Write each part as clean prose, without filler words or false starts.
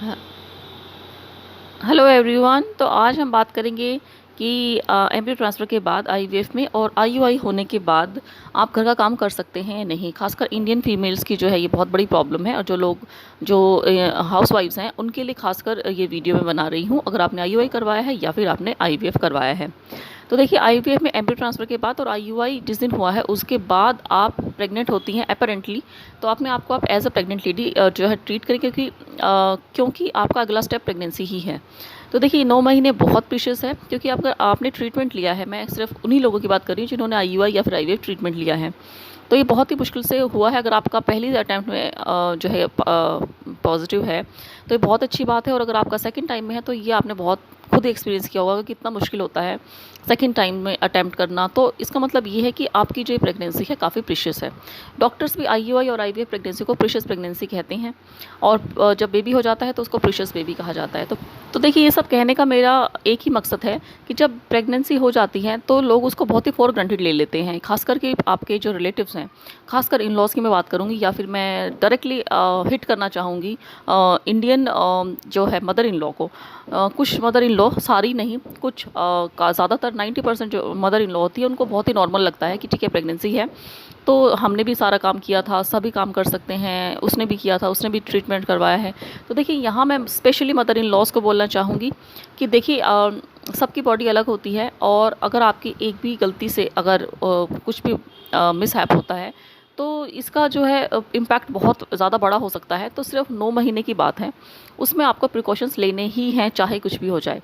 ह- hello everyone. तो आज हम बात करेंगे कि एम्ब्रियो ट्रांसफ़र के बाद आईवीएफ में और आईयूआई होने के बाद आप घर का काम कर सकते हैं या नहीं। खासकर इंडियन फीमेल्स की जो है ये बहुत बड़ी प्रॉब्लम है, और जो लोग जो हाउस वाइफ्स हैं उनके लिए खासकर ये वीडियो मैं बना रही हूँ, अगर आपने आईयूआई करवाया है या फिर आपने आईवीएफ करवाया है। तो देखिए, आईवीएफ में एम्ब्रियो ट्रांसफ़र के बाद और आईयूआई जिस दिन हुआ है उसके बाद आप प्रेग्नेंट होती हैं अपेरेंटली, तो अपने आप को आप एज अ प्रेग्नेंट लेडी जो है ट्रीट करें, क्योंकि आपका अगला स्टेप प्रेगनेंसी ही है। तो देखिए, 9 महीने बहुत प्रीशियस है, क्योंकि अगर आपने ट्रीटमेंट लिया है, मैं सिर्फ उन्हीं लोगों की बात कर रही हूँ जिन्होंने आईयूआई या फिर आईवीएफ ट्रीटमेंट लिया है, तो ये बहुत ही मुश्किल से हुआ है। अगर आपका पहली अटैम्प्ट में जो है पॉजिटिव है तो ये बहुत अच्छी बात है, और अगर आपका सेकंड टाइम में है तो ये आपने बहुत खुद एक्सपीरियंस किया होगा कि कितना मुश्किल होता है सेकंड टाइम में अटैम्प्ट करना। तो इसका मतलब ये है कि आपकी जो प्रेगनेंसी है काफ़ी प्रीशियस है। डॉक्टर्स भी आईयूआई और आईवीएफ प्रेगनेंसी को प्रीशियस प्रेगनेंसी कहते हैं, और जब बेबी हो जाता है तो उसको प्रीशियस बेबी कहा जाता है। तो देखिए, ये सब कहने का मेरा एक ही मकसद है कि जब प्रेगनेंसी हो जाती है तो लोग उसको बहुत ही फॉर ग्रांटेड ले लेते हैं, खासकर कि आपके जो रिलेटिव्स हैं, खासकर इन लॉज की मैं बात करूँगी, या फिर मैं डायरेक्टली हिट करना चाहूँगी इंडियन जो है मदर इन लॉ को। कुछ मदर इन लॉ, सारी नहीं, कुछ का ज़्यादातर 90% जो मदर इन लॉ होती है उनको बहुत ही नॉर्मल लगता है कि ठीक है प्रेगनेंसी है तो हमने भी सारा काम किया था, सभी काम कर सकते हैं, उसने भी किया था, उसने भी ट्रीटमेंट करवाया है। तो देखिए, यहाँ मैं स्पेशली मदर इन लॉज को बोलना चाहूँगी कि देखिए, सबकी बॉडी अलग होती है, और अगर आपकी एक भी गलती से अगर कुछ भी मिसहैप होता है तो इसका जो है इम्पैक्ट बहुत ज़्यादा बड़ा हो सकता है। तो सिर्फ 9 महीने की बात है, उसमें आपको प्रिकॉशंस लेने ही हैं, चाहे कुछ भी हो जाए।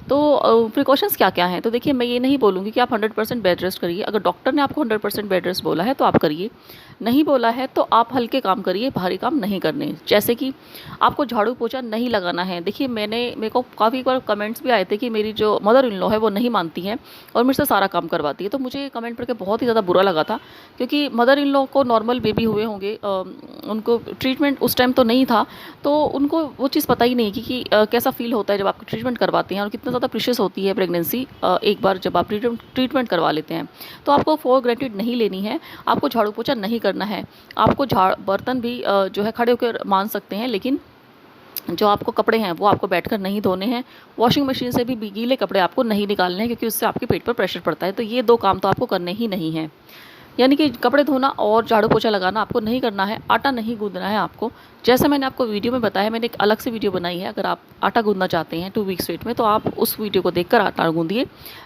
तो प्रिकॉशंस क्या क्या हैं? तो देखिए, मैं ये नहीं बोलूँगी कि आप 100% बेड रेस्ट करिए। अगर डॉक्टर ने आपको 100% बेड रेस्ट बोला है तो आप करिए, नहीं बोला है तो आप हल्के काम करिए, भारी काम नहीं करने। जैसे कि आपको झाड़ू पोछा नहीं लगाना है। देखिए, मेरे को काफ़ी बार कमेंट्स भी आए थे कि मेरी जो मदर इन लॉ है वो नहीं मानती हैं और मेरे से सारा काम करवाती है। तो मुझे ये कमेंट पढ़ के बहुत ही ज़्यादा बुरा लगा था, क्योंकि मदर इन लॉ को नॉर्मल बेबी हुए होंगे, उनको ट्रीटमेंट उस टाइम तो नहीं था, तो उनको वो चीज़ पता ही नहीं कि कैसा फ़ील होता है जब आप ट्रीटमेंट करवाते हैं, और कितना ज़्यादा प्रीशियस होती है प्रेगनेंसी एक बार जब आप ट्रीटमेंट करवा लेते हैं। तो आपको फॉर ग्रांटेड नहीं लेनी है, आपको झाड़ू पोछा नहीं करना है, आपको बर्तन भी जो है खड़े होकर मान सकते हैं, लेकिन जो आपको कपड़े हैं वो आपको बैठकर नहीं धोने हैं। वॉशिंग मशीन से भी गीले कपड़े आपको नहीं निकालने हैं, क्योंकि उससे आपके पेट पर प्रेशर पड़ता है। तो ये 2 काम तो आपको करने ही नहीं हैं। यानी कि कपड़े धोना और झाड़ू पोछा लगाना आपको नहीं करना है, आटा नहीं गूँदना है आपको। जैसे मैंने आपको वीडियो में बताया, मैंने एक अलग से वीडियो बनाई है, अगर आप आटा गूँदना चाहते हैं 2 वीक्स वेट में, तो आप उस वीडियो को देखकर आटा गूँधिए।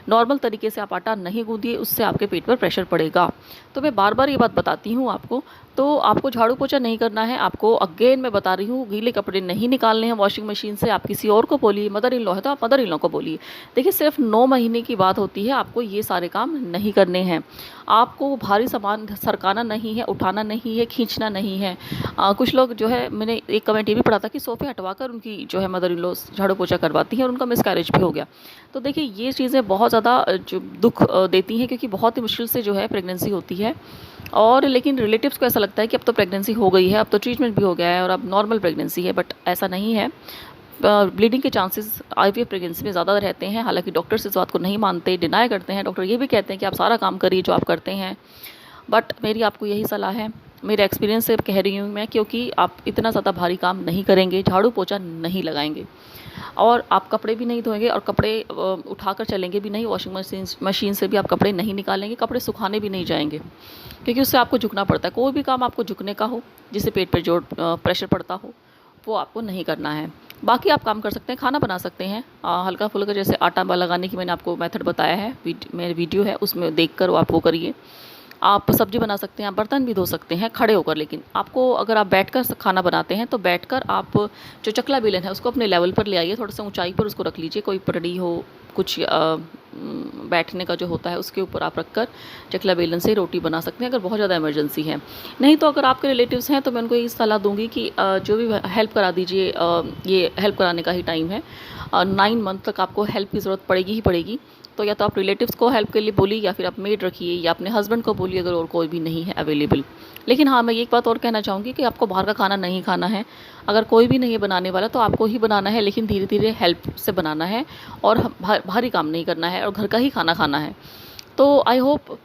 नॉर्मल तरीके से आप आटा नहीं गूँधिए, उससे आपके पेट पर प्रेशर पड़ेगा। तो मैं बार-बार ये बात बताती हूँ आपको। तो आपको झाड़ू पोछा नहीं करना है, आपको अगेन मैं बता रही हूँ, गीले कपड़े नहीं निकालने हैं वॉशिंग मशीन से। आप किसी और को बोलिए, मदर इन लॉ है तो आप मदर इन लॉ को बोलिए। देखिए, सिर्फ 9 महीने की बात होती है, आपको ये सारे काम नहीं करने हैं। आपको भारी सामान सरकाना नहीं है, उठाना नहीं है, खींचना नहीं है। कुछ लोग जो है, मैंने एक कमेंट ये भी पढ़ा था कि सोफ़े हटवाकर उनकी जो है मदर इन लॉ झाड़ू पोछा करवाती हैं और उनका मिसकैरेज भी हो गया। तो देखिए, ये चीज़ें बहुत ज़्यादा जो दुःख देती हैं, क्योंकि बहुत ही मुश्किल से जो है प्रेगनेंसी होती है। और लेकिन रिलेटिव्स को ऐसा लगता है कि अब तो प्रेगनेंसी हो गई है, अब तो ट्रीटमेंट भी हो गया है और अब नॉर्मल प्रेगनेंसी है, बट ऐसा नहीं है। ब्लीडिंग के चांसेस आईवीएफ प्रेगनेंसी में ज़्यादा रहते हैं। हालांकि डॉक्टर्स इस बात को नहीं मानते, डिनाई करते हैं। डॉक्टर ये भी कहते हैं कि आप सारा काम करिए जो आप करते हैं, बट मेरी आपको यही सलाह है, मेरे एक्सपीरियंस से कह रही हूँ मैं, क्योंकि आप इतना ज़्यादा भारी काम नहीं करेंगे, झाड़ू पोछा नहीं लगाएंगे, और आप कपड़े भी नहीं धोएंगे, और कपड़े उठाकर चलेंगे भी नहीं। वॉशिंग मशीन से भी आप कपड़े नहीं निकालेंगे, कपड़े सुखाने भी नहीं जाएंगे, क्योंकि उससे आपको झुकना पड़ता है। कोई भी काम आपको झुकने का हो, जिससे पेट पर जोर प्रेशर पड़ता हो, वो आपको नहीं करना है। बाकी आप काम कर सकते हैं, खाना बना सकते हैं हल्का फुल्का, जैसे आटा लगाने की मैंने आपको मेथड बताया है, मेरे वीडियो है उसमें देखकर वो आप वो करिए। आप सब्जी बना सकते हैं, आप बर्तन भी धो सकते हैं खड़े होकर। लेकिन आपको, अगर आप बैठकर खाना बनाते हैं तो बैठकर आप जो चकला बेलन है उसको अपने लेवल पर ले आइए, थोड़ा सा ऊंचाई पर उसको रख लीजिए। कोई पटड़ी हो, कुछ बैठने का जो होता है उसके ऊपर आप रखकर चकला बेलन से रोटी बना सकते हैं, अगर बहुत ज़्यादा इमरजेंसी है। नहीं तो अगर आपके रिलेटिव्स हैं तो मैं उनको यही सलाह दूंगी कि जो भी हेल्प करा दीजिए, ये हेल्प कराने का ही टाइम है। 9 मंथ तक आपको हेल्प की ज़रूरत पड़ेगी ही पड़ेगी। तो या तो आप रिलेटिव्स को हेल्प के लिए बोलिए, या फिर आप मेड रखिए, या अपने हस्बैंड को बोलिए अगर और कोई भी नहीं है अवेलेबल। लेकिन हाँ, मैं एक बात और कहना चाहूँगी कि आपको बाहर का खाना नहीं खाना है। अगर कोई भी नहीं है बनाने वाला तो आपको ही बनाना है, लेकिन धीरे धीरे हेल्प से बनाना है, और भारी काम नहीं करना है, और घर का ही खाना खाना है। तो आई होप